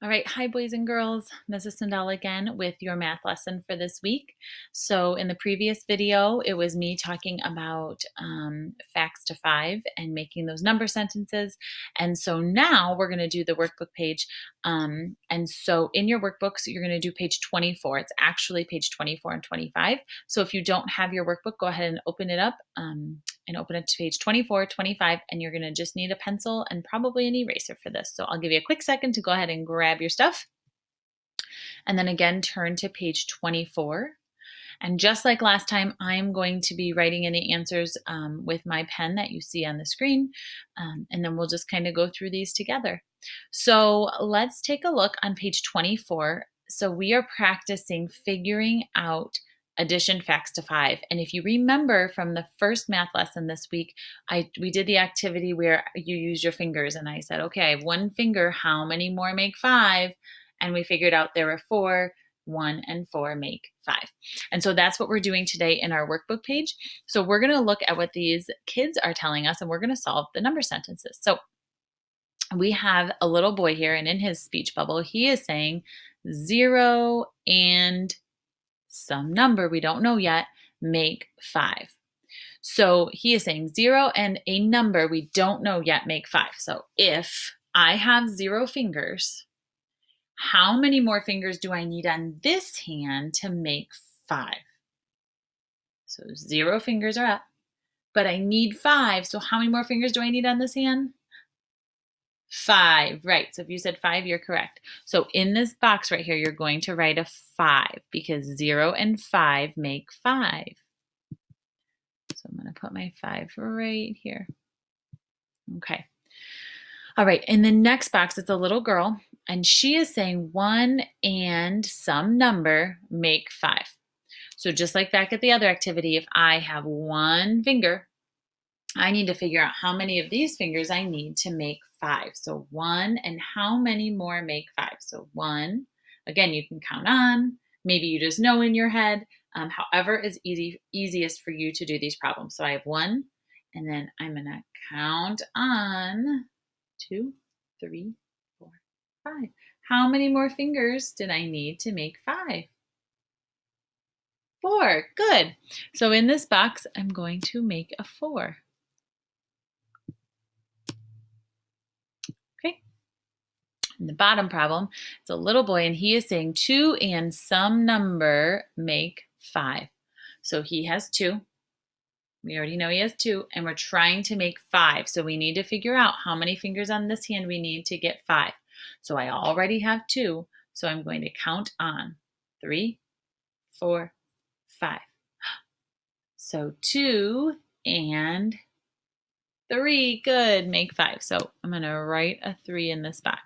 All right, hi boys and girls, Mrs. Sandal again with your math lesson for this week. So in the previous video, it was me talking about facts to 5 and making those number sentences. And so now we're going to do the workbook page. And so in your workbooks, you're going to do page 24. It's actually page 24 and 25. So if you don't have your workbook, go ahead and open it up. And open it to page 24, 25, and you're gonna just need a pencil and probably an eraser for this. So I'll give you a quick second to go ahead and grab your stuff. And then again, turn to page 24. And just like last time, I'm going to be writing in the answers with my pen that you see on the screen. And then we'll just kind of go through these together. So let's take a look on page 24. So we are practicing figuring out addition facts to 5. And if you remember from the first math lesson this week, we did the activity where you use your fingers. And I said, okay, I have one finger. How many more make 5? And we figured out there were 4. 1 and 4 make 5. And so that's what we're doing today in our workbook page. So we're going to look at what these kids are telling us and we're going to solve the number sentences. So we have a little boy here, and in his speech bubble, he is saying 0 and some number we don't know yet make 5. So he is saying 0 and a number we don't know yet make 5. So if I have 0 fingers, how many more fingers do I need on this hand to make 5? So 0 fingers are up, but I need 5. So how many more fingers do I need on this hand? 5, right. So if you said 5, you're correct. So in this box right here, you're going to write a 5 because 0 and 5 make 5. So I'm going to put my 5 right here. Okay. All right, in the next box, it's a little girl, and she is saying 1 and some number make 5. So just like back at the other activity, if I have 1 finger, I need to figure out how many of these fingers I need to make 5. So 1 and how many more make 5. So 1, again, you can count on. Maybe you just know in your head. However is easiest for you to do these problems. So I have 1, and then I'm going to count on 2, 3, 4, 5. How many more fingers did I need to make 5? 4. Good. So in this box, I'm going to make a 4. Okay. In the bottom problem, it's a little boy, and he is saying 2 and some number make 5. So he has 2. We already know he has 2, and we're trying to make 5. So we need to figure out how many fingers on this hand we need to get 5. So I already have 2, so I'm going to count on 3, 4, 5. So 2 and 3, good, make 5. So I'm going to write a 3 in this box.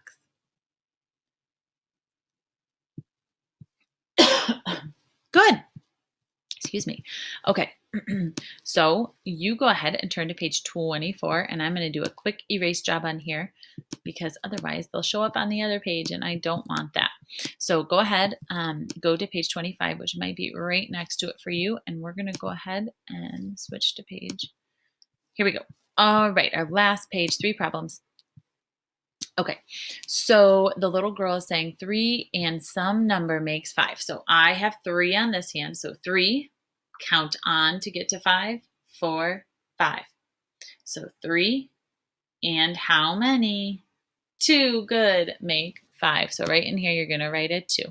Good. Excuse me. Okay. So you go ahead and turn to page 24, and I'm going to do a quick erase job on here because otherwise they'll show up on the other page, and I don't want that. So go ahead, go to page 25, which might be right next to it for you, and we're going to go ahead and switch to page. Here we go. All right, our last page, 3 problems. Okay, so the little girl is saying 3 and some number makes 5. So I have 3 on this hand, so 3, count on to get to 5, 4, 5. So 3 and how many? 2, good, make 5. So right in here, you're going to write a 2.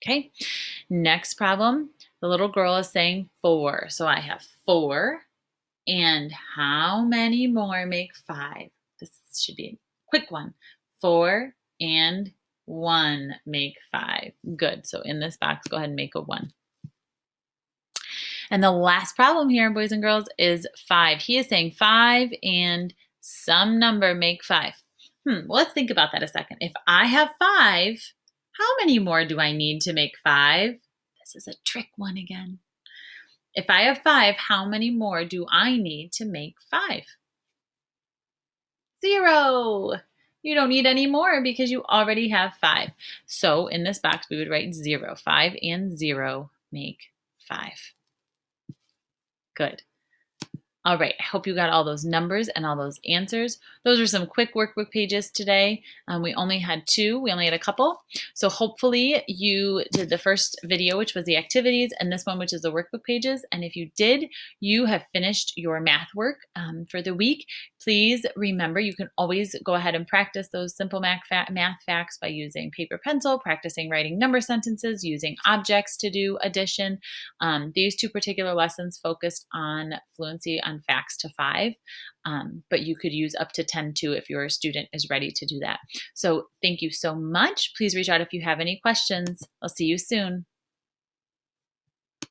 Okay, next problem, the little girl is saying 4. So I have 4. And how many more make 5? This should be a quick one. 4 and 1 make 5. Good. So in this box, go ahead and make a 1. And the last problem here, boys and girls, is 5. He is saying 5 and some number make 5. Well, let's think about that a second. If I have 5, how many more do I need to make 5? This is a trick one again. If I have 5, how many more do I need to make 5? 0. You don't need any more because you already have 5. So in this box, we would write 0. 5 and 0 make 5. Good. All right, I hope you got all those numbers and all those answers. Those are some quick workbook pages today. We only had two, we only had a couple. So hopefully you did the first video, which was the activities, and this one, which is the workbook pages. And if you did, you have finished your math work for the week. Please remember, you can always go ahead and practice those simple math facts by using paper pencil, practicing writing number sentences, using objects to do addition. These two particular lessons focused on fluency on facts to five, but you could use up to 10 too if your student is ready to do that. So thank you so much. Please reach out if you have any questions. I'll see you soon.